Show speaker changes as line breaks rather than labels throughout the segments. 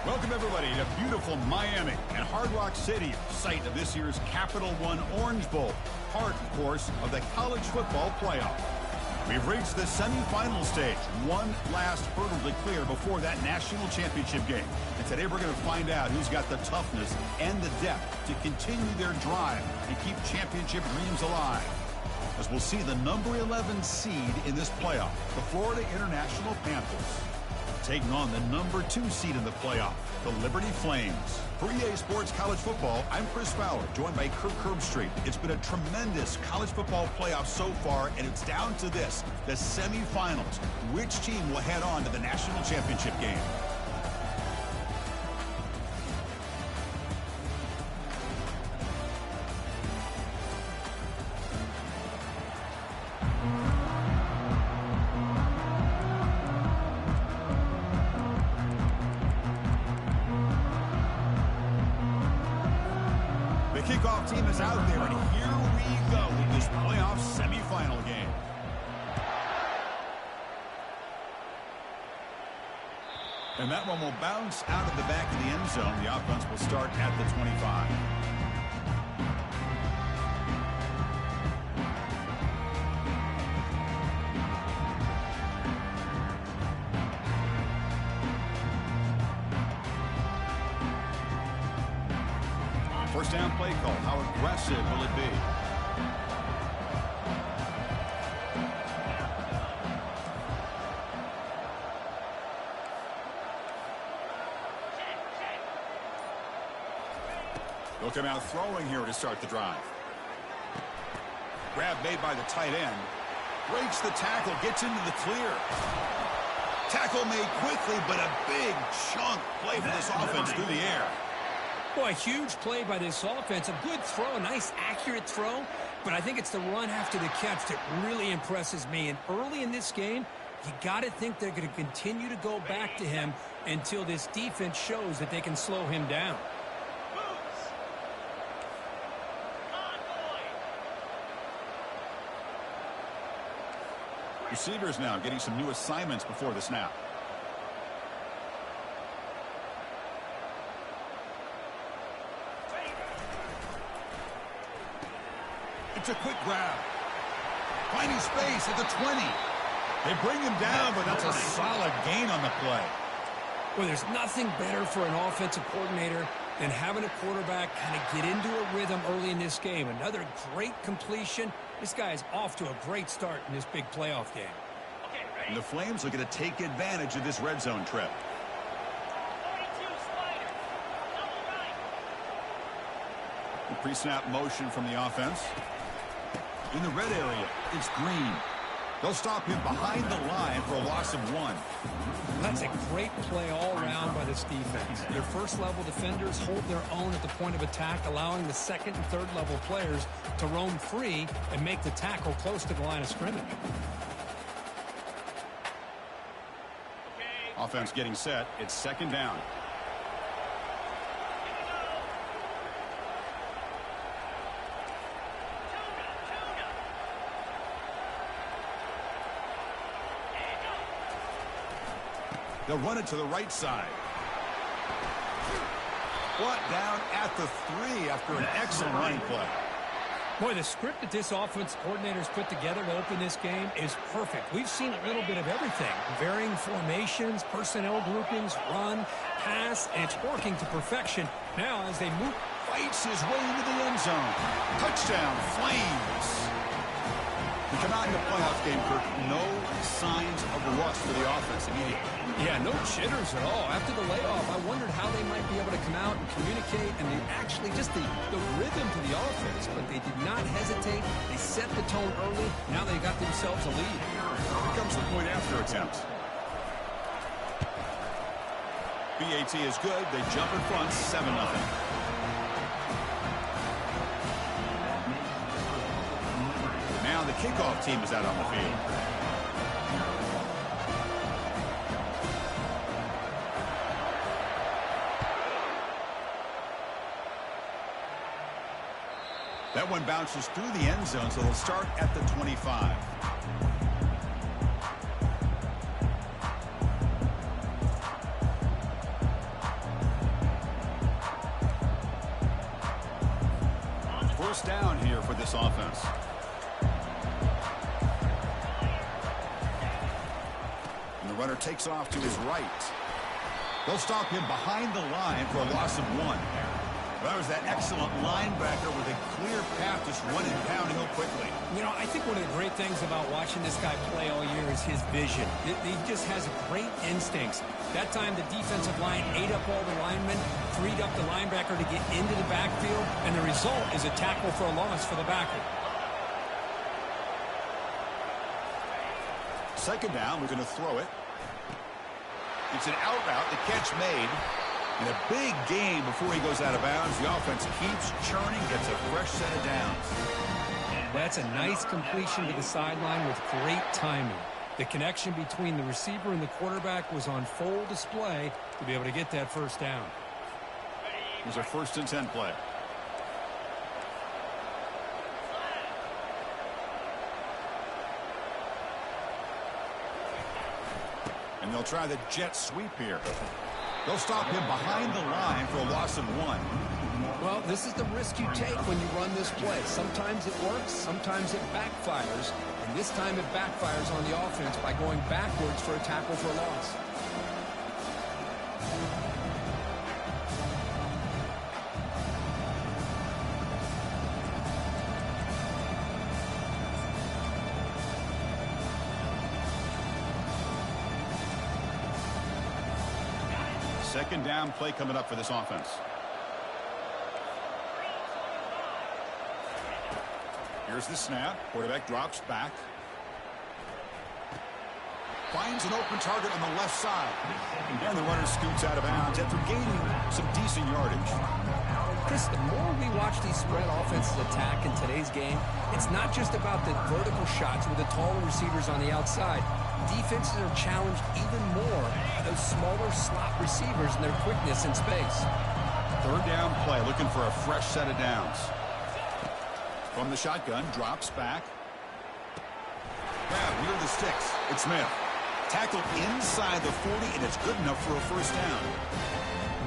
Welcome, everybody, to beautiful Miami and Hard Rock Stadium, site of this year's Capital One Orange Bowl, part, of course, of the college football playoff. We've reached the semifinal stage, one last hurdle to clear before that national championship game. And today we're going to find out who's got the toughness and the depth to continue their drive and keep championship dreams alive. As we'll see the number 11 seed in this playoff, the Florida International Panthers, taking on the number 2 seed in the playoff, the Liberty Flames. For EA Sports College Football, I'm Chris Fowler, joined by Kirk Herbstreit. It's been a tremendous college football playoff so far, and it's down to this, the semifinals. Which team will head on to the national championship game? Kickoff team is out there, and here we go with this playoff semifinal game. And that one will bounce out of the back of the end zone. The offense will start at the 25. First down play call. How aggressive will it be? They'll come out throwing here to start the drive. Grab made by the tight end. Breaks the tackle, gets into the clear. Tackle made quickly, but a big chunk play for this offense through the air.
Boy, a huge play by this offense. A good throw, a nice, accurate throw. But I think it's the run after the catch that really impresses me. And early in this game, you got to think they're going to continue to go back to him until this defense shows that they can slow him down.
Receivers now getting some new assignments before the snap. It's a quick grab. Finding space at the 20. They bring him down, but that's a solid gain on the play.
Well, there's nothing better for an offensive coordinator than having a quarterback kind of get into a rhythm early in this game. Another great completion. This guy is off to a great start in this big playoff game.
And the Flames are going to take advantage of this red zone trip. The pre-snap motion from the offense. In the red area, it's Green. They'll stop him behind the line for a loss of 1.
That's a great play all around by this defense. Their first-level defenders hold their own at the point of attack, allowing the second and third-level players to roam free and make the tackle close to the line of scrimmage.
Offense getting set. It's second down. They'll run it to the right side. Brought down at the 3 after an excellent running play.
Boy, the script that this offense coordinator's put together to open this game is perfect. We've seen a little bit of everything. Varying formations, personnel groupings, run, pass, and it's working to perfection. Now, as they move,
fights his way into the end zone. Touchdown, Flames. We come out in the playoff game, Kirk. No signs of rust for the offense immediately.
Yeah, no jitters at all. After the layoff, I wondered how they might be able to come out and communicate, and they actually just the rhythm to the offense, but they did not hesitate. They set the tone early. Now they got themselves a lead.
Here comes the point after attempt. BAT is good. They jump in front, 7-0. Now the kickoff team is out on the field. That one bounces through the end zone, so they'll start at the 25. this offense. And the runner takes off to his right. They'll stop him behind the line for a loss of 1. That was that excellent linebacker with a clear path just running downhill quickly.
You know, I think one of the great things about watching this guy play all year is his vision. He just has great instincts. That time the defensive line ate up all the linemen, freed up the linebacker to get into the backfield, and the result is a tackle for a loss for the backer.
Second down, we're going to throw it. It's an out route, the catch made. And a big game before he goes out of bounds. The offense keeps churning, gets a fresh set of downs.
That's a nice completion to the sideline with great timing. The connection between the receiver and the quarterback was on full display to be able to get that first down.
It was a 1st and 10 play. And they'll try the jet sweep here. They'll stop him behind the line for a loss of 1.
Well, this is the risk you take when you run this play. Sometimes it works, sometimes it backfires. And this time it backfires on the offense by going backwards for a tackle for a loss.
Second down play coming up for this offense. Here's the snap. Quarterback drops back. Finds an open target on the left side. And the runner scoots out of bounds after gaining some decent yardage.
Chris, the more we watch these spread offenses attack in today's game, it's not just about the vertical shots with the taller receivers on the outside. Defenses are challenged even more by those smaller slot receivers and their quickness in space.
Third down play, looking for a fresh set of downs. From the shotgun, drops back. Grab near the sticks. It's Smith. Tackled inside the 40, and it's good enough for a first down.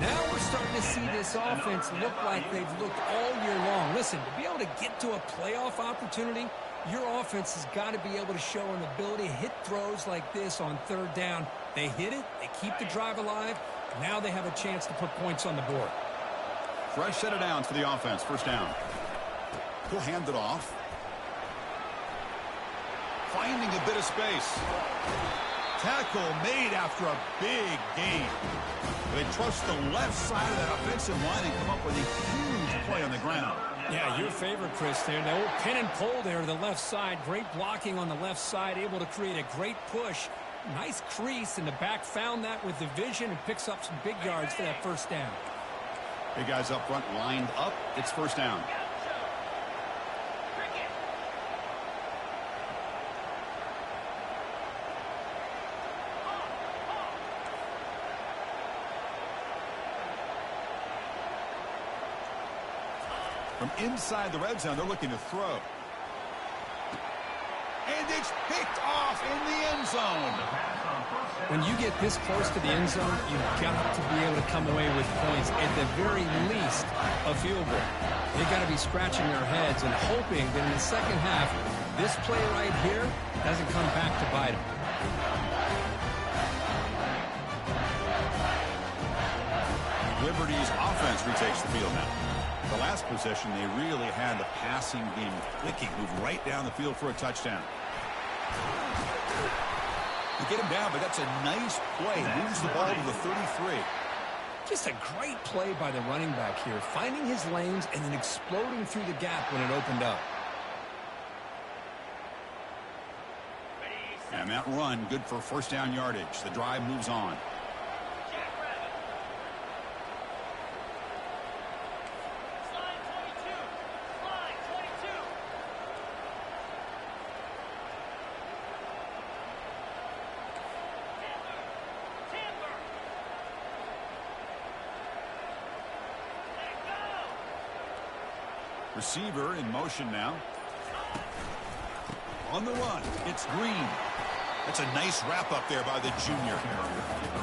Now we're starting to see this offense look like they've looked all year long. Listen, to be able to get to a playoff opportunity, your offense has got to be able to show an ability to hit throws like this on third down. They hit it, they keep the drive alive, now they have a chance to put points on the board.
Fresh set of downs for the offense, first down. He'll hand it off. Finding a bit of space. Tackle made after a big gain. They trust the left side of that offensive line and come up with a huge play on the ground.
Yeah, your favorite, Chris, there. The old pin and pull there to the left side. Great blocking on the left side, able to create a great push. Nice crease, and the back found that with the vision and picks up some big yards for that first down.
Big guys up front lined up. It's first down. From inside the red zone, they're looking to throw. And it's picked off in the end zone.
When you get this close to the end zone, you've got to be able to come away with points. At the very least, a field goal. They've got to be scratching their heads and hoping that in the second half, this play right here doesn't come back to bite them.
Liberty's offense retakes the field now. The last possession, they really had the passing game clicking, moved right down the field for a touchdown. You get him down, but that's a nice play. Moves the ball to the 33.
Just a great play by the running back here, finding his lanes and then exploding through the gap when it opened up.
And that run, good for first down yardage. The drive moves on. Receiver in motion now. On the run, it's Green. That's a nice wrap-up there by the junior.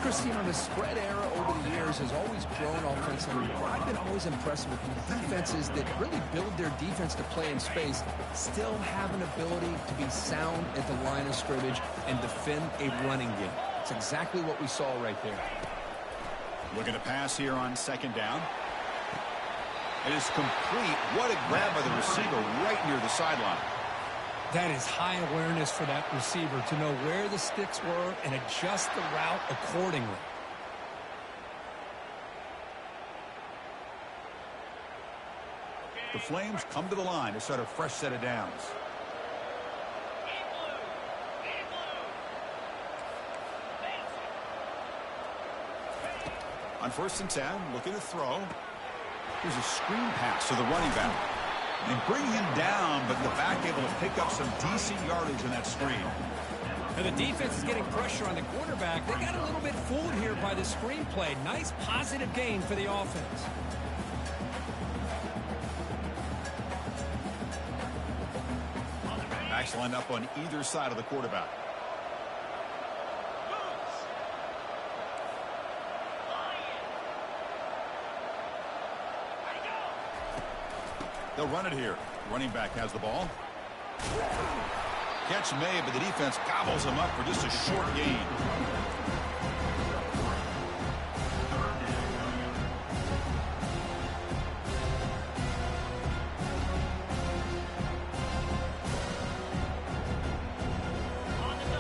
Chris, you know, the spread era over the years has always grown offensively. I've been always impressed with defenses that really build their defense to play in space, still have an ability to be sound at the line of scrimmage and defend a running game. It's exactly what we saw right there.
Looking to pass here on second down. It is complete. What a grab by the receiver right near the sideline.
That is high awareness for that receiver to know where the sticks were and adjust the route accordingly.
The Flames come to the line to start a fresh set of downs. On 1st and 10, looking to throw. Here's a screen pass to the running back. They bring him down, but the back able to pick up some decent yardage in that screen.
And the defense is getting pressure on the quarterback. They got a little bit fooled here by the screen play. Nice positive gain for the offense.
Backs lined up on either side of the quarterback. They'll run it here. Running back has the ball. Catch made, but the defense gobbles him up for just a short gain.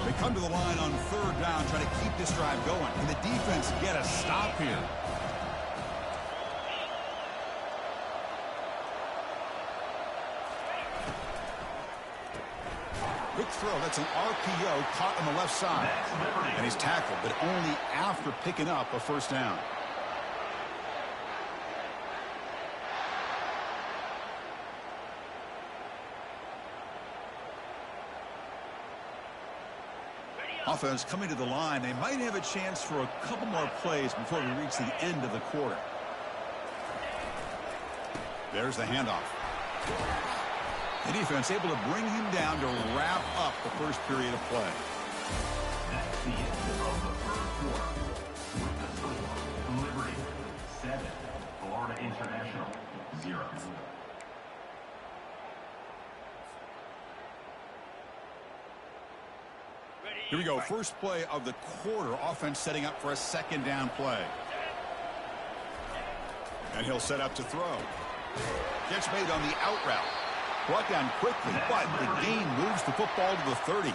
They come to the line on 3rd down, trying to keep this drive going. Can the defense get a stop here? Quick throw. That's an RPO caught on the left side. And he's tackled, but only after picking up a 1st down. Offense coming to the line. They might have a chance for a couple more plays before we reach the end of the quarter. There's the handoff. The defense able to bring him down to wrap up the first period of play.
That's the end of the first quarter. With the score, Liberty 7, Florida International 0.
Here we go. First play of the quarter. Offense setting up for a 2nd down play. And he'll set up to throw. Catch made on the out route. Brought down quickly, but the gain moves the football to the 30.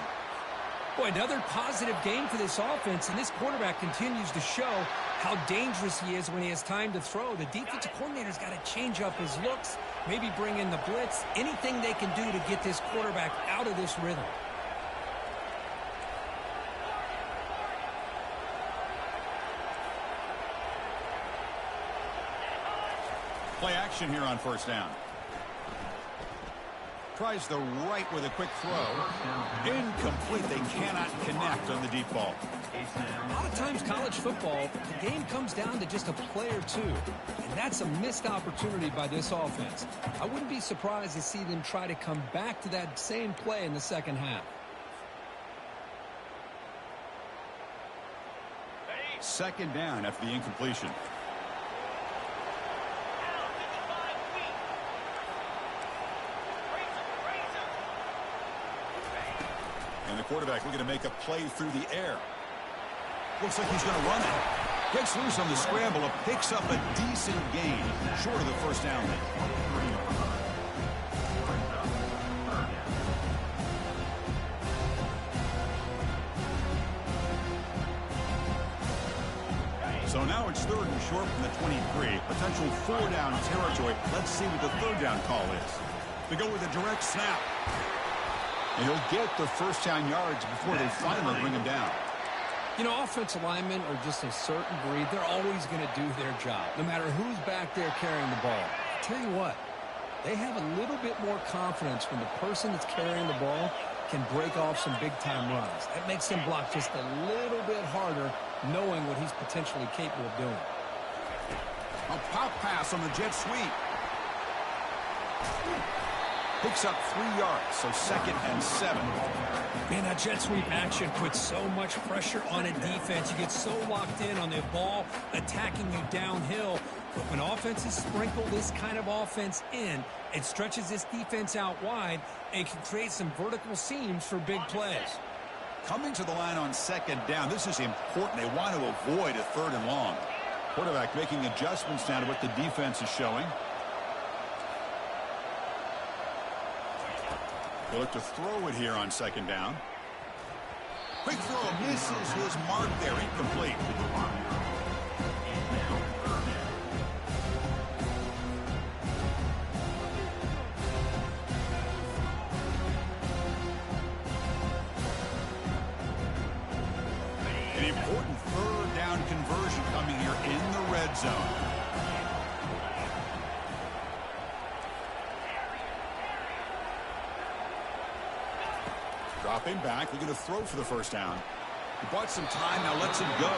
Boy, another positive game for this offense, and this quarterback continues to show how dangerous he is when he has time to throw. The defensive coordinator's got to change up his looks, maybe bring in the blitz, anything they can do to get this quarterback out of this rhythm.
Play action here on 1st down. Tries the right with a quick throw. Incomplete. They cannot connect on the deep ball.
A lot of times college football, the game comes down to just a play or two. And that's a missed opportunity by this offense. I wouldn't be surprised to see them try to come back to that same play in the second half.
2nd down after the incompletion. And the quarterback looking to make a play through the air. Looks like he's going to run it. Breaks loose on the scramble and picks up a decent gain, short of the 1st down. So now it's 3rd and short from the 23. Potential 4-down territory. Let's see what the 3rd down call is. They go with a direct snap. And he'll get the 1st down yards before they finally bring him down.
You know, offensive linemen are just a certain breed. They're always going to do their job, no matter who's back there carrying the ball. I tell you what, they have a little bit more confidence when the person that's carrying the ball can break off some big-time runs. That makes him block just a little bit harder, knowing what he's potentially capable of doing.
A pop pass on the jet sweep. Picks up 3 yards, so 2nd and 7.
Man, that jet sweep action puts so much pressure on a defense. You get so locked in on the ball attacking you downhill. But when offenses sprinkle this kind of offense in, it stretches this defense out wide and can create some vertical seams for big plays.
Coming to the line on 2nd down, this is important. They want to avoid a 3rd and long. Quarterback making adjustments now to what the defense is showing. He'll look to throw it here on 2nd down. Quick throw, misses his mark there, incomplete. An important 3rd down conversion coming here in the red zone. Dropping back, looking to throw for the 1st down. He bought some time, now lets him go.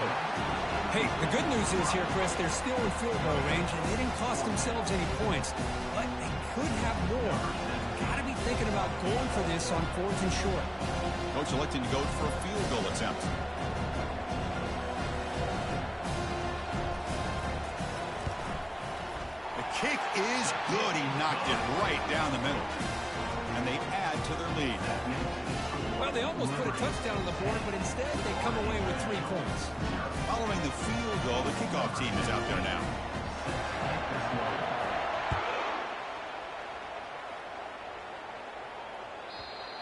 Hey, the good news is here, Chris, they're still in field goal range, and they didn't cost themselves any points. But they could have more. Got to be thinking about going for this on 4th and short.
Coach electing to go for a field goal attempt. The kick is good. He knocked it right down the middle. And they add to their lead.
Well, they almost put a touchdown on the board, but instead they come away with 3 points.
Following the field goal, the kickoff team is out there now.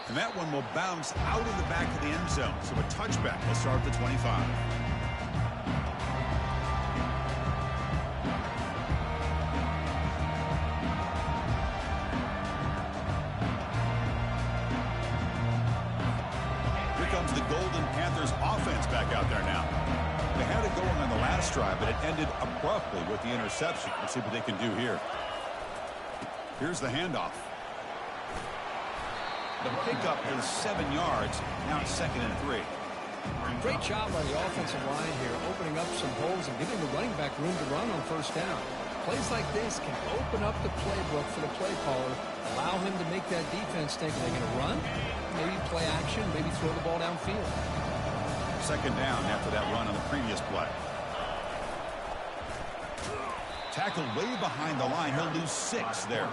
And that one will bounce out of the back of the end zone. So a touchback will start at the 25. The Golden Panthers offense back out there now. They had it going on the last drive, but it ended abruptly with the interception. Let's see what they can do here. Here's the handoff. The pickup is 7 yards. Now it's 2nd and 3.
Great job by the offensive line here, opening up some holes and giving the running back room to run on 1st down. Plays like this can open up the playbook for the play caller, allow him to make that defense think they're going to run, maybe play action, maybe throw the ball downfield.
2nd down after that run on the previous play. Tackled way behind the line. He'll lose 6 there.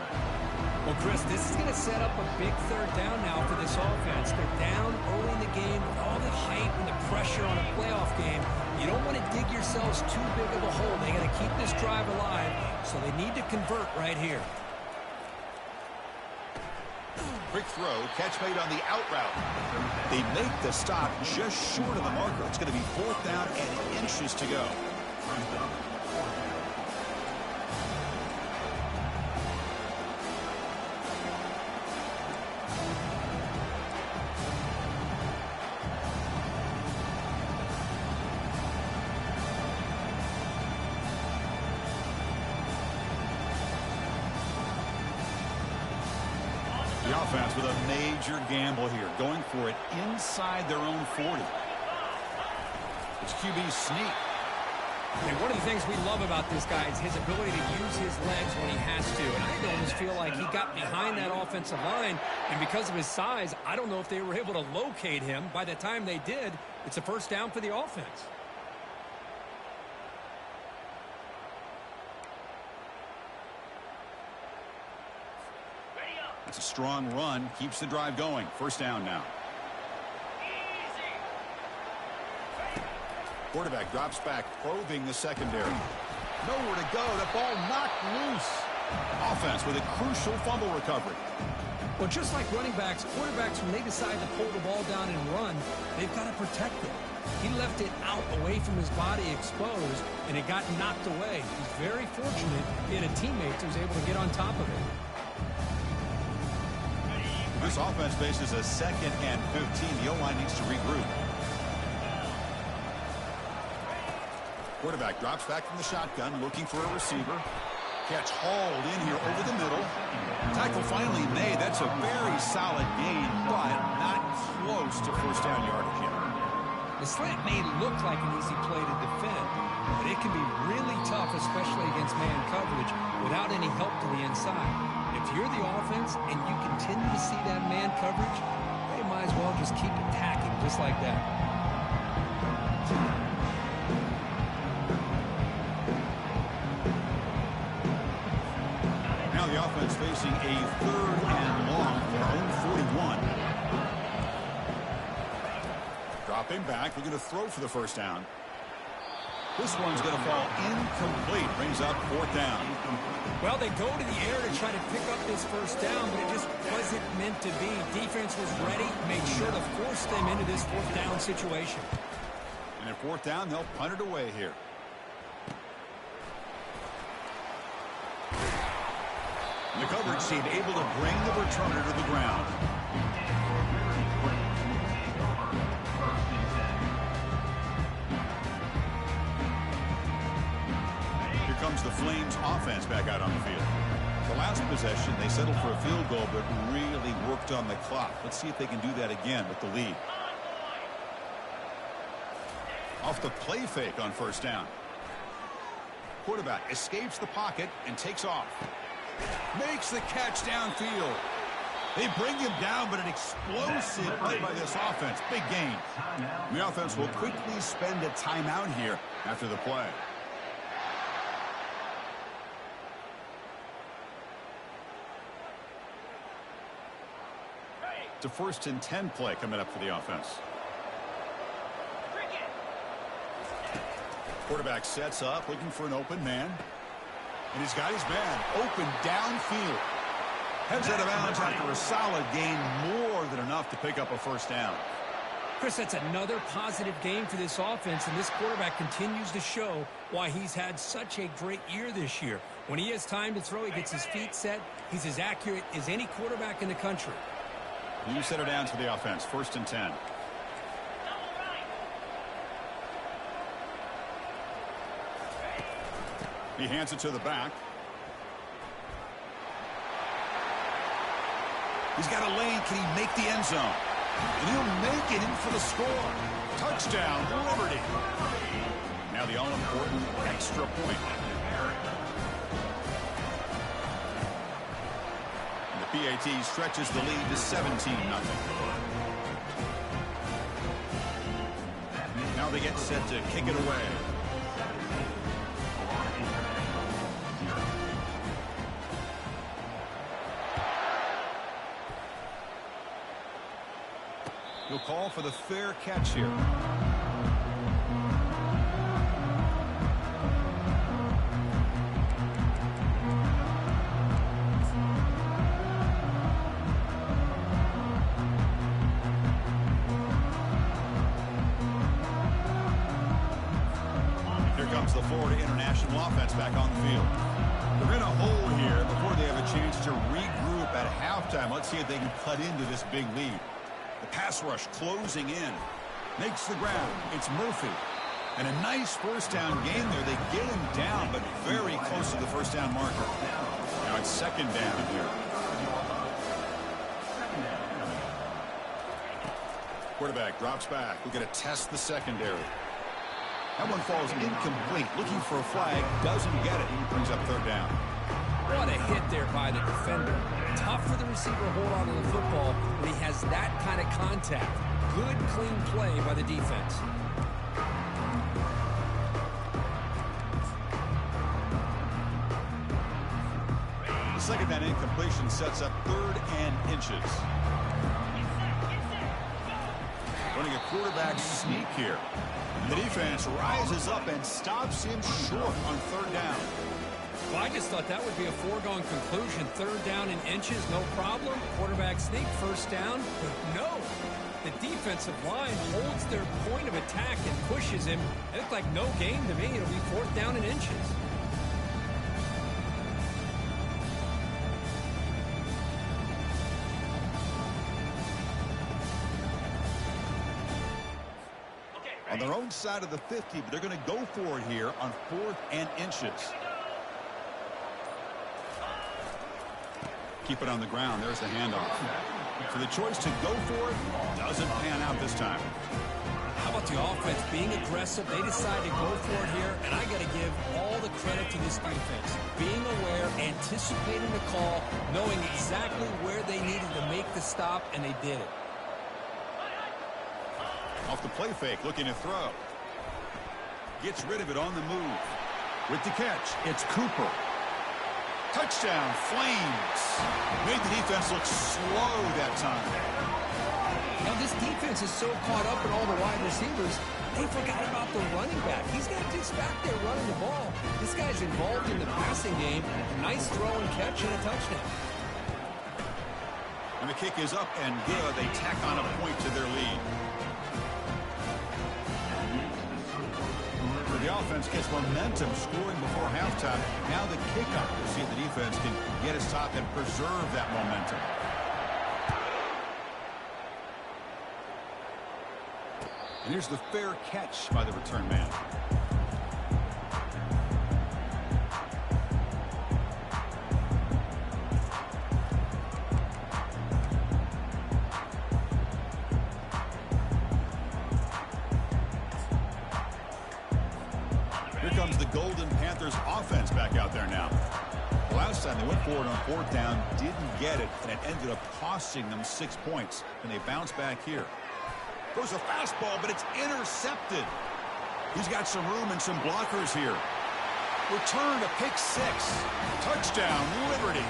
Well, Chris, this is going to set up a big 3rd down now for this offense. They're down early in the game with all the hype and the pressure on a playoff game. You don't want to dig yourselves too big of a hole. They got to keep this drive alive, so they need to convert right here.
Quick throw, catch made on the out route. They make the stop just short of the marker. It's going to be 4th down and inches to go. The offense with a major gamble here, going for it inside their own 40. It's QB sneak.
And one of the things we love about this guy is his ability to use his legs when he has to. And I almost feel like he got behind that offensive line, and because of his size, I don't know if they were able to locate him. By the time they did, it's a 1st down for the offense.
It's a strong run, keeps the drive going. 1st down now. Quarterback drops back, probing the secondary. Nowhere to go. The ball knocked loose. Offense with a crucial fumble recovery.
Well, just like running backs, quarterbacks, when they decide to pull the ball down and run, they've got to protect it. He left it out away from his body exposed, and it got knocked away. He's very fortunate he had a teammate who was able to get on top of it.
This offense faces a 2nd and 15. The O-line needs to regroup. Quarterback drops back from the shotgun, looking for a receiver. Catch hauled in here over the middle. Tackle finally made. That's a very solid gain, but not close to 1st down yardage yet.
The slant may look like an easy play to defend, but it can be really tough, especially against man coverage, without any help to the inside. If you're the offense and you continue to see that man coverage, they might as well just keep attacking just like that.
Now the offense facing a 3rd and long for their own 41. Dropping back, looking to throw for the first down. This one's going to fall incomplete. Brings up 4th down.
Well, they go to the air to try to pick up this first down, but it just wasn't meant to be. Defense was ready, made sure to force them into this 4th down situation.
And at 4th down, they'll punt it away here. The coverage team able to bring the returner to the ground. Here comes the Flames offense back out on the field. The last possession, they settled for a field goal, but really worked on the clock. Let's see if they can do that again with the lead. Off the play fake on first down. Quarterback escapes the pocket and takes off. Makes the catch downfield. They bring him down, but an explosive play by this offense. Big gain. The offense will quickly spend a timeout here after the play. It's a 1st and 10 play coming up for the offense. Quarterback sets up, looking for an open man. And he's got his man open downfield. Heads out of bounds after a solid gain, more than enough to pick up a first down.
Chris, that's another positive game for this offense, and this quarterback continues to show why he's had such a great year this year. When he has time to throw, he gets his feet set. He's as accurate as any quarterback in the country.
You set her down to the offense, 1st and 10. He hands it to the back. He's got a lane. Can he make the end zone? And he'll make it in for the score. Touchdown, Liberty. Now the all-important extra point. And the PAT stretches the lead to 17-0. Now they get set to kick it away. He'll call for the fair catch here. Here comes the Florida International offense back on the field. They're in a hole here before they have a chance to regroup at halftime. Let's see if they can cut into this big lead. The pass rush closing in. Makes the ground. It's Murphy. And a nice first down gain there. They get him down, but very close to the first down marker. Now it's 2nd down here. Quarterback drops back. We're going to test the secondary. That one falls incomplete. Looking for a flag. Doesn't get it. Brings up 3rd down.
What a hit there by the defender. Tough for the receiver to hold on to the football when he has that kind of contact. Good, clean play by the defense.
The 2nd down incompletion sets up 3rd and inches. Running a quarterback sneak here. The defense rises up and stops him short on 3rd down.
Well, I just thought that would be a foregone conclusion. 3rd down in inches, no problem. Quarterback sneak, 1st down. But no, the defensive line holds their point of attack and pushes him. It looked like no gain to me. It'll be 4th down in inches.
On their own side of the 50, but they're going to go for it here on 4th and inches. Keep it on the ground. There's the handoff. So the choice to go for it doesn't pan out this time.
How about the offense being aggressive? They decided to go for it here, and I got to give all the credit to this defense. Being aware, anticipating the call, knowing exactly where they needed to make the stop, and they did it.
Off the play fake, looking to throw. Gets rid of it on the move. With the catch, it's Cooper. Touchdown, Flames. Made the defense look slow that time.
Now, this defense is so caught up in all the wide receivers, they forgot about the running back. He's not just back there running the ball. This guy's involved in the passing game. Nice throw and catch and a touchdown.
And the kick is up and good. They tack on a point to their lead. The offense gets momentum scoring before halftime. Now the kickoff. We'll see if the defense can get his top and preserve that momentum. And here's the fair catch by the return man. Here comes the Golden Panthers offense back out there now. Last time they went forward on fourth down, didn't get it, and it ended up costing them 6 points. And they bounce back here. Throws a fastball, but it's intercepted. He's got some room and some blockers here. Return to pick six. Touchdown, Liberty.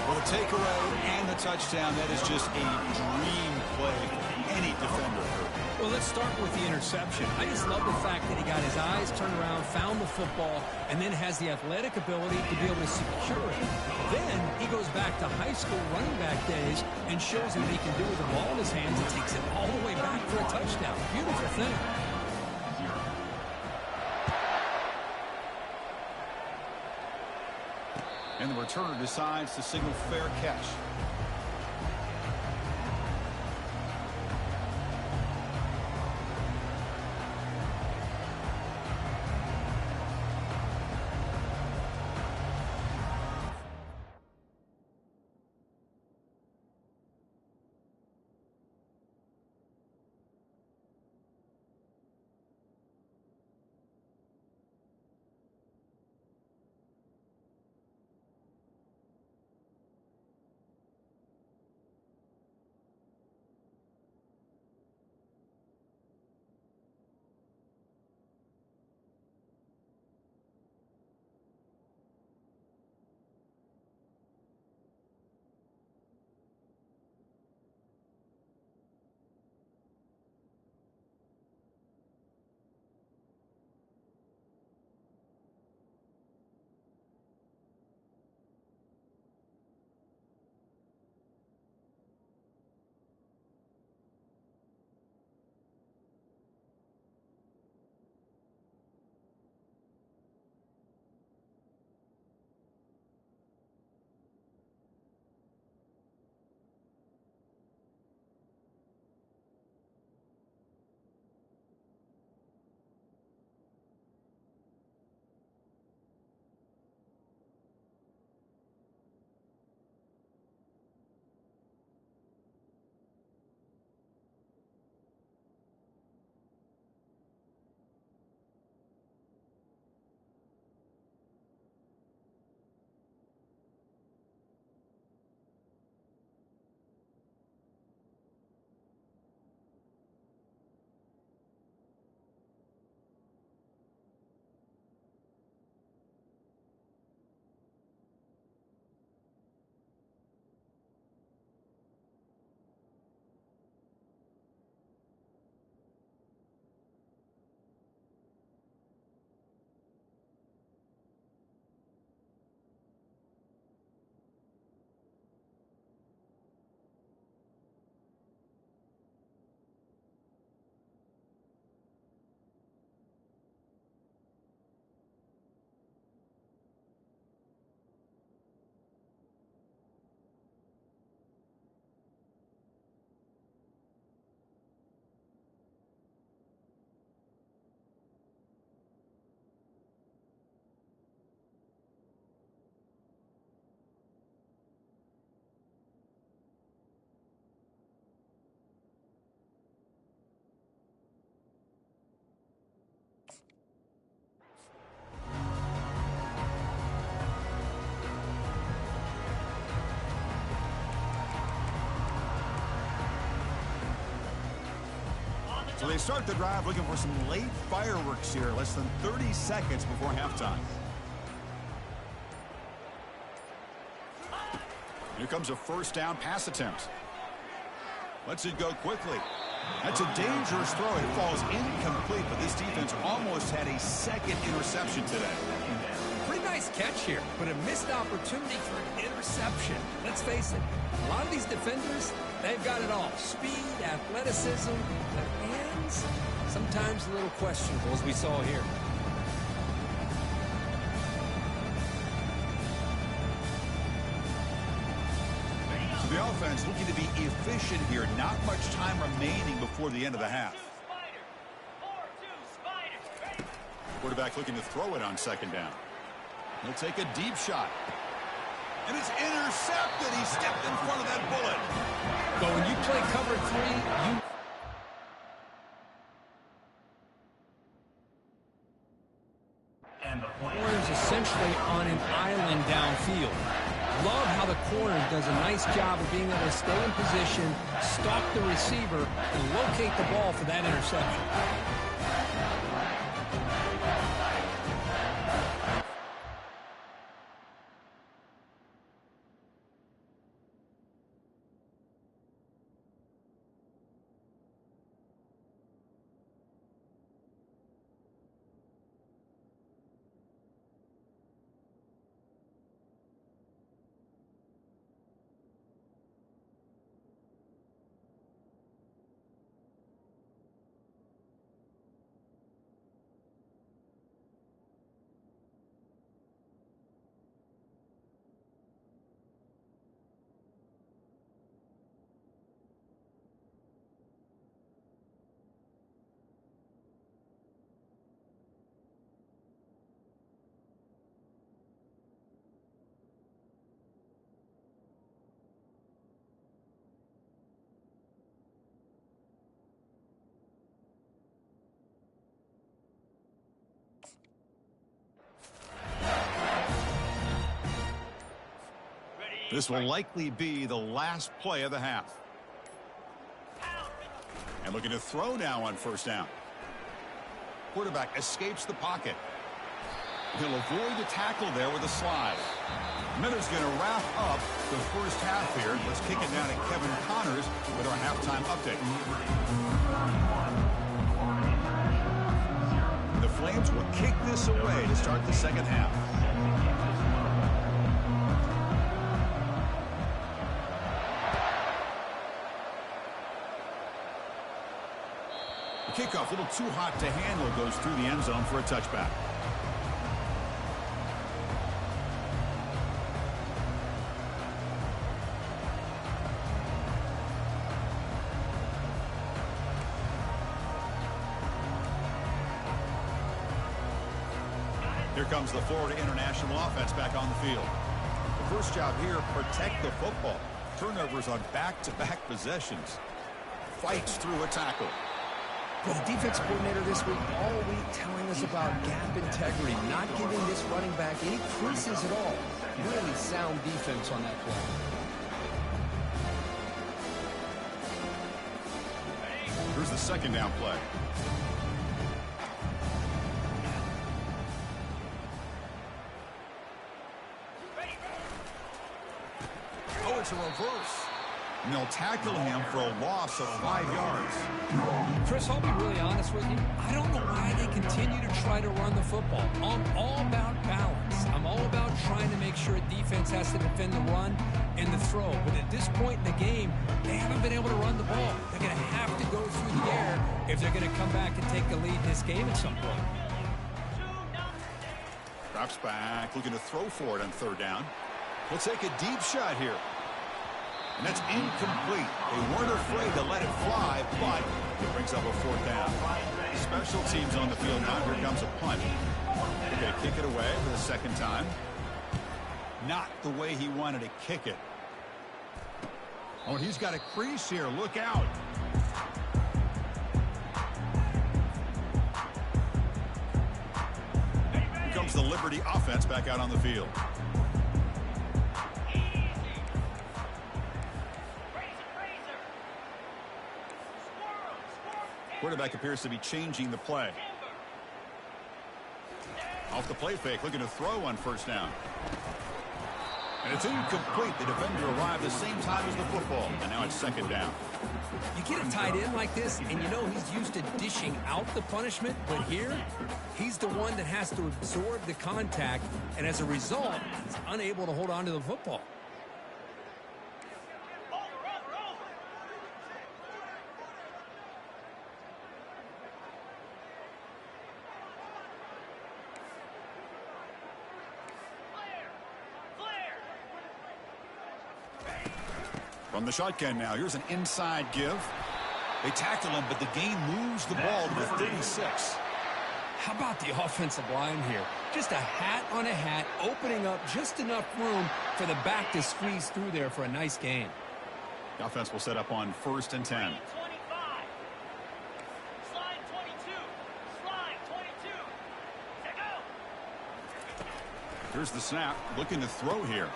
Well, the takeaway and the touchdown, that is just a dream play for any defender.
Well, let's start with the interception. I just love the fact that he got his eyes turned around, found the football, and then has the athletic ability to be able to secure it. Then he goes back to high school running back days and shows what he can do with the ball in his hands and takes it all the way back for a touchdown. Beautiful thing.
And the returner decides to signal fair catch. So they start the drive looking for some late fireworks here, less than 30 seconds before halftime. Here comes a first down pass attempt. Lets it go quickly. That's a dangerous throw. It falls incomplete, but this defense almost had a second interception today.
Pretty nice catch here, but a missed opportunity for an interception. Let's face it, a lot of these defenders, they've got it all. Speed, athleticism, their hands, sometimes a little questionable, as we saw here.
The offense looking to be efficient here. Not much time remaining before the end of the half. Quarterback looking to throw it on second down. He'll take a deep shot. And it's intercepted. He stepped in front of that bullet.
But when you play cover three,
And the play
is essentially on an island downfield. Love how the corner does a nice job of being able to stay in position, stalk the receiver, and locate the ball for that interception.
This will likely be the last play of the half. And looking to throw now on first down. Quarterback escapes the pocket. He'll avoid the tackle there with a slide. Miller's going to wrap up the first half here. Let's kick it down to Kevin Connors with our halftime update. The Flames will kick this away to start the second half. Kickoff, a little too hot to handle, goes through the end zone for a touchback. Here comes the Florida International offense back on the field. The first job here, protect the football. Turnovers on back-to-back possessions. Fights through a tackle.
Well, the defense coordinator this week all week telling us about gap integrity, not giving this running back any creases at all. Really sound defense on that play.
Here's the second down play. Oh, it's a reverse. And they'll tackle him for a loss of 5 yards.
Chris, I'll be really honest with you. I don't know why they continue to try to run the football. I'm all about balance. I'm all about trying to make sure a defense has to defend the run and the throw. But at this point in the game, they haven't been able to run the ball. They're going to have to go through the air if they're going to come back and take the lead in this game at some point.
Drops back, looking to throw for it on third down. He'll take a deep shot here. And that's incomplete. They weren't afraid to let it fly, but it brings up a fourth down. Special teams on the field now. Here comes a punt. They're going to kick it away for the second time. Not the way he wanted to kick it. Oh, and he's got a crease here. Look out. Here comes the Liberty offense back out on the field. Quarterback appears to be changing the play. Off the play fake, looking to throw on first down. And it's incomplete. The defender arrived the same time as the football, and now it's second down.
You get a tight end like this, and you know he's used to dishing out the punishment, but here, he's the one that has to absorb the contact, and as a result, he's unable to hold on to the football.
From the shotgun now, here's an inside give. They tackle him, but the gain moves the ball to the 36.
How about the offensive line here? Just a hat on a hat, opening up just enough room for the back to squeeze through there for a nice gain.
The offense will set up on 1st and 10.
Slide 22. Slide 22. Take go.
Here's the snap, looking to throw here.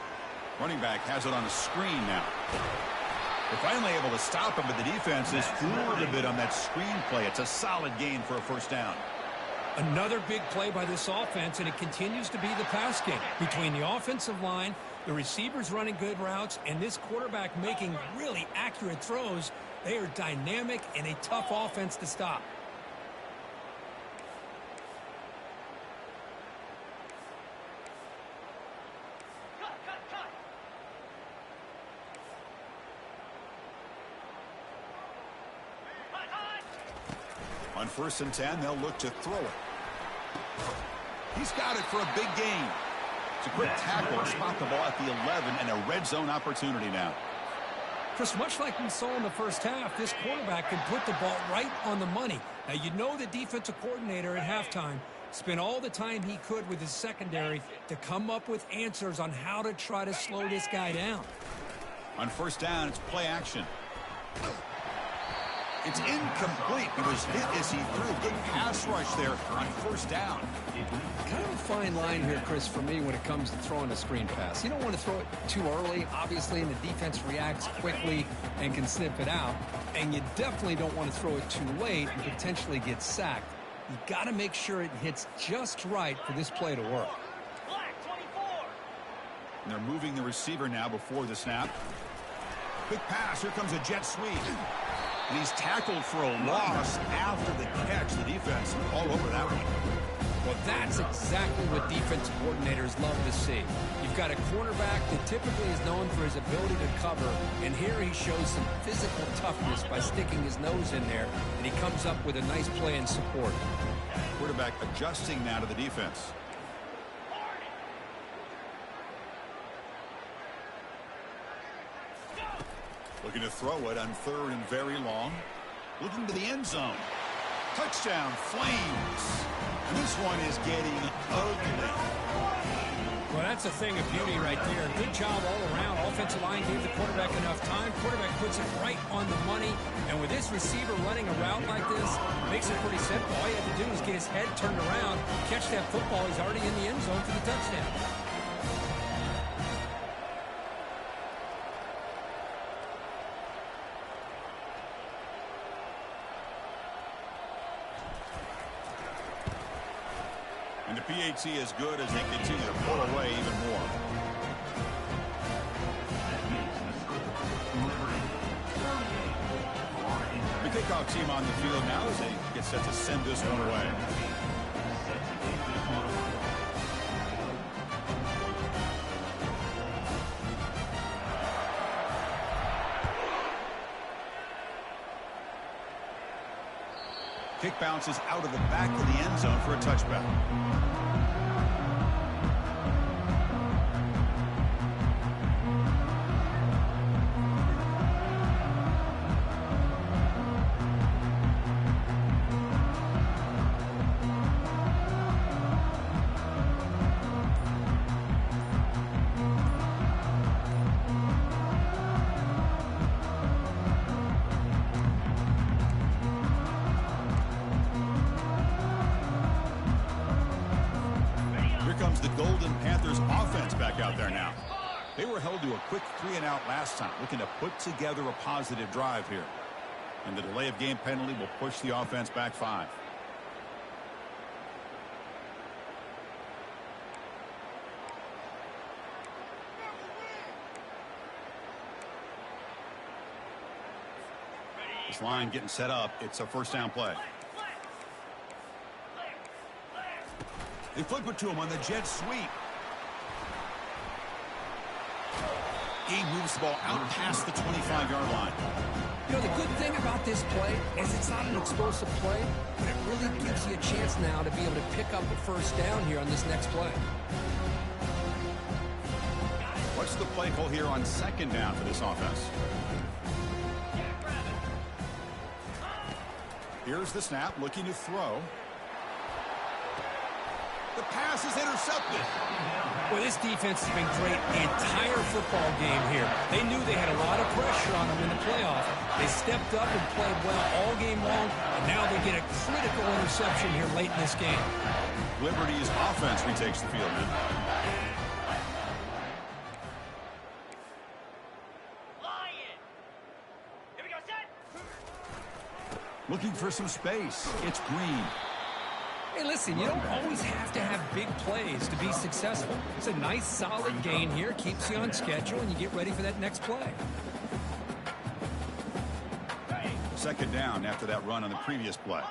Running back has it on a screen now. They're finally able to stop him, but the defense is fooled a bit on that screen play. It's a solid gain for a first down.
Another big play by this offense, and it continues to be the pass game. Between the offensive line, the receivers running good routes, and this quarterback making really accurate throws, they are dynamic and a tough offense to stop.
On 1st and 10, they'll look to throw it. He's got it for a big gain. It's a quick tackle, spot the ball at the 11, and a red zone opportunity now.
Chris, much like we saw in the first half, this quarterback can put the ball right on the money. Now, you know the defensive coordinator at halftime spent all the time he could with his secondary to come up with answers on how to try to slow this guy down.
On 1st down, it's play action. It's incomplete. He was hit as he threw. Good pass rush there on 1st down.
Kind of a fine line here, Chris, for me when it comes to throwing a screen pass. You don't want to throw it too early, obviously, and the defense reacts quickly and can snip it out. And you definitely don't want to throw it too late and potentially get sacked. You got to make sure it hits just right for this play to work.
Black 24.
And they're moving the receiver now before the snap. Big pass. Here comes a jet sweep. And he's tackled for a loss after the catch. The defense all over that one.
Well, that's exactly what defensive coordinators love to see. You've got a cornerback that typically is known for his ability to cover, and here he shows some physical toughness by sticking his nose in there, and he comes up with a nice play in support.
Quarterback adjusting now to the defense. Looking to throw it on 3rd and very long. Looking to the end zone. Touchdown, Flames. And this one is getting ugly.
Well, that's a thing of beauty right there. Good job all around. Offensive line gave the quarterback enough time. Quarterback puts it right on the money. And with this receiver running a route like this, makes it pretty simple. All you have to do is get his head turned around, catch that football. He's already in the end zone for the touchdown.
And the PAT is good as they continue to pull away even more. The kickoff team on the field now as they get set to send this one away. Kick bounces out of the back of the end zone for a touchback. The Golden Panthers offense back out there now. They were held to a quick 3-and-out last time, looking to put together a positive drive here. And the delay of game penalty will push the offense back 5. This line getting set up. It's a first down play. They flip it to him on the jet sweep. He moves the ball out past the 25-yard line.
You know, the good thing about this play is it's not an explosive play, but it really gives you a chance now to be able to pick up a first down here on this next play.
What's the play call here on second down for this offense? Here's the snap, looking to throw. The pass is intercepted.
Well, this defense has been great the entire football game here. They knew they had a lot of pressure on them in the playoff. They stepped up and played well all game long, and now they get a critical interception here late in this game.
Liberty's offense retakes the field, man. Looking for some space. It's Green.
Hey, listen, you don't always have to have big plays to be successful. It's a nice, solid gain here. Keeps you on schedule, and you get ready for that next play.
Second down after that run on the previous play.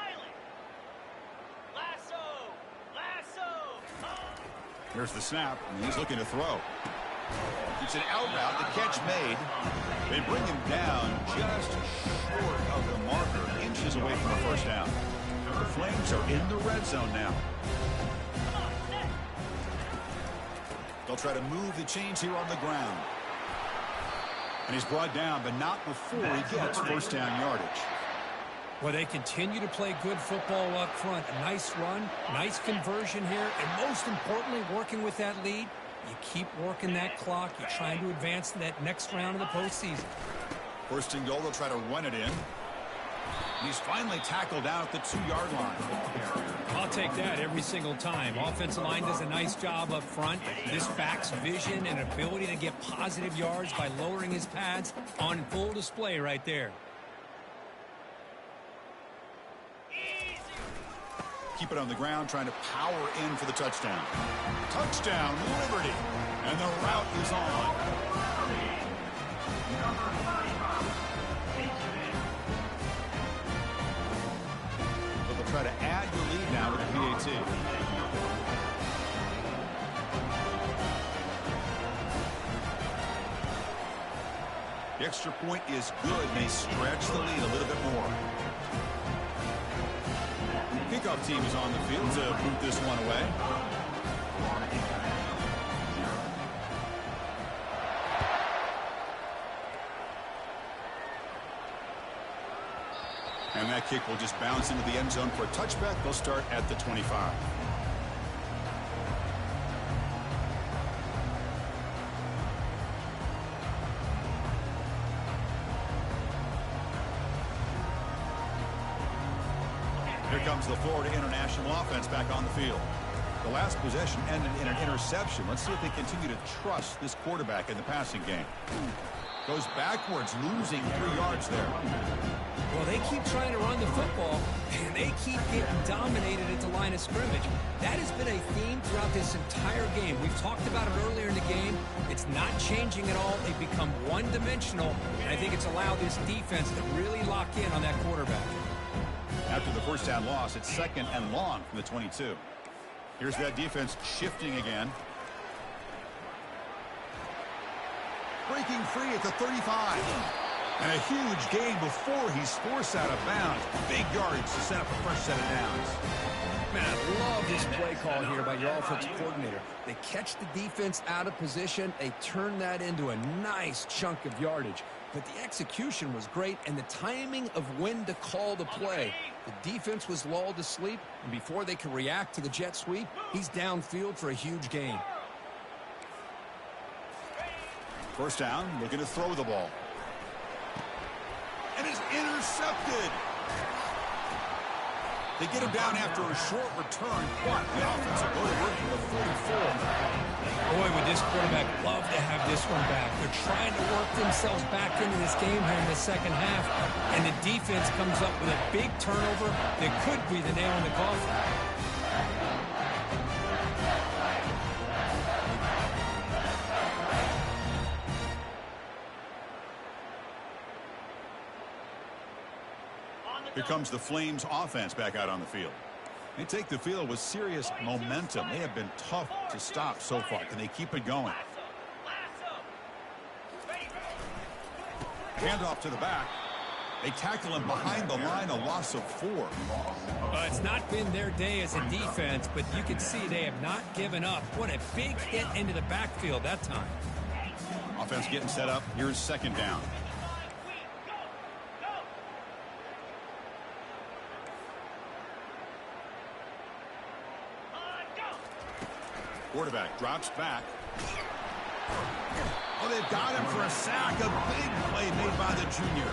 Here's the snap, and he's looking to throw. It's an out route. The catch made. They bring him down just short of the marker, inches away from the first down. The Flames are in the red zone now. They'll try to move the chains here on the ground. And he's brought down, but not before he gets first down yardage.
Well, they continue to play good football up front. A nice run, nice conversion here, and most importantly, working with that lead. You keep working that clock. You're trying to advance to that next round of the postseason.
First and goal, they'll try to run it in. He's finally tackled down at the 2-yard line.
I'll take that every single time. Offensive line does a nice job up front. This backs vision and ability to get positive yards by lowering his pads on full display right there.
Keep it on the ground, trying to power in for the touchdown. Touchdown, Liberty. And the route is on. But they'll try to add the lead now with the PAT. The extra point is good, and they stretch the lead a little bit more. Kickoff team is on the field to boot this one away. And that kick will just bounce into the end zone for a touchback. They'll start at the 25. Here comes the Florida International offense back on the field. The last possession ended in an interception. Let's see if they continue to trust this quarterback in the passing game. Goes backwards, losing 3 yards there.
Well, they keep trying to run the football, and they keep getting dominated at the line of scrimmage. That has been a theme throughout this entire game. We've talked about it earlier in the game. It's not changing at all. They've become one-dimensional, and I think it's allowed this defense to really lock in on that quarterback.
After the first down loss, it's second and long from the 22. Here's that defense shifting again. Breaking free at the 35. And a huge gain before he's forced out of bounds. Big yardage to set up a fresh set of downs.
Man, I love this play call here by your offensive coordinator. They catch the defense out of position. They turn that into a nice chunk of yardage. But the execution was great, and the timing of when to call the play. The defense was lulled to sleep, and before they could react to the jet sweep, he's downfield for a huge gain.
First down, looking to throw the ball. And it's intercepted. They get him down after a short return, but the offense will go to work from the 44.
Boy, would this quarterback love to have this one back. They're trying to work themselves back into this game here in the second half, and the defense comes up with a big turnover that could be the nail in the coffin.
Here comes the Flames offense back out on the field. They take the field with serious momentum. They have been tough to stop so far. Can they keep it going? Handoff to the back. They tackle him behind the line, a loss of 4.
It's not been their day as a defense, but you can see they have not given up. What a big hit into the backfield that time.
Offense getting set up. Here's second down. Quarterback drops back. Oh, they've got him for a sack. A big play made by the junior.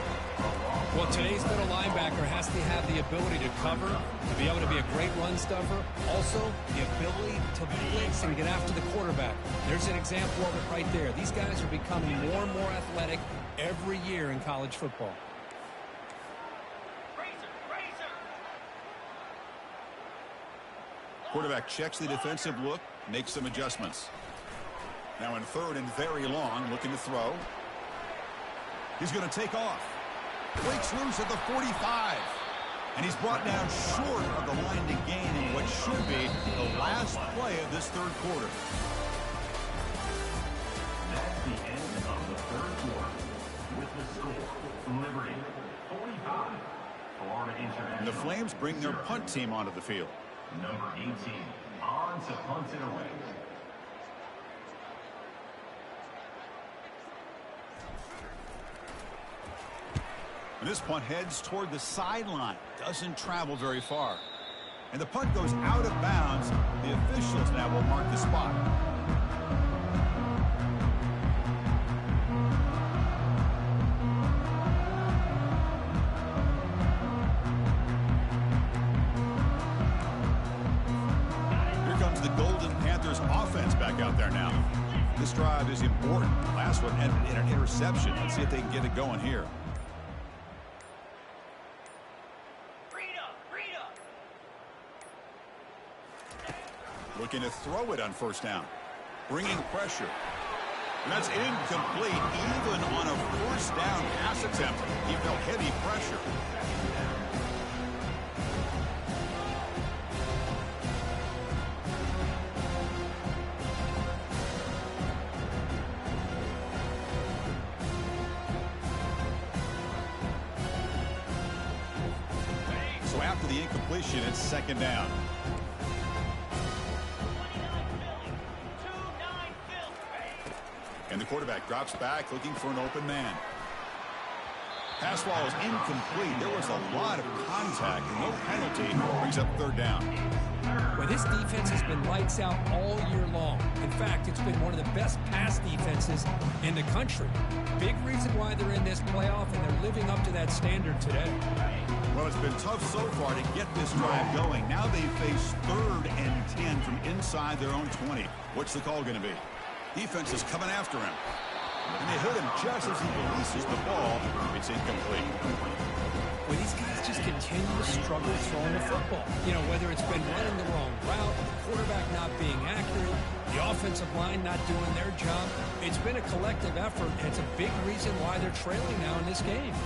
Well, today's middle linebacker has to have the ability to cover, to be able to be a great run stuffer. Also, the ability to blitz and get after the quarterback. There's an example of it right there. These guys are becoming more and more athletic every year in college football.
Quarterback checks the defensive look, makes some adjustments. Now in third and very long, looking to throw. He's going to take off. Breaks loose at the 45. And he's brought down short of the line to gain in what should be the last play of this third quarter.
That's the end of the third quarter. With the score, Liberty 45, Florida International.
And the Flames bring their punt team onto the field.
Number 18, on to punt it away.
And this punt heads toward the sideline. Doesn't travel very far. And the punt goes out of bounds. The officials now will mark the spot. Here comes the Golden Panthers offense back out there now. This drive is important. Last one ended in an interception. Let's see if they can get it going here. Looking to throw it on first down. Bringing pressure. And that's incomplete. Even on a first down pass attempt, he felt heavy pressure. So after the incompletion, it's second down. And the quarterback drops back, looking for an open man. Pass ball is incomplete. There was a lot of contact. No penalty. Brings up third down.
Well, this defense has been lights out all year long. In fact, it's been one of the best pass defenses in the country. Big reason why they're in this playoff, and they're living up to that standard today.
Well, it's been tough so far to get this drive going. Now they face 3rd and 10 from inside their own 20. What's the call going to be? Defense is coming after him. And they hit him just as he releases the ball. It's incomplete.
Well, these guys just continue to struggle throwing the football. You know, whether it's been running the wrong route, the quarterback not being accurate, the offensive line not doing their job. It's been a collective effort, and it's a big reason why they're trailing now in this game.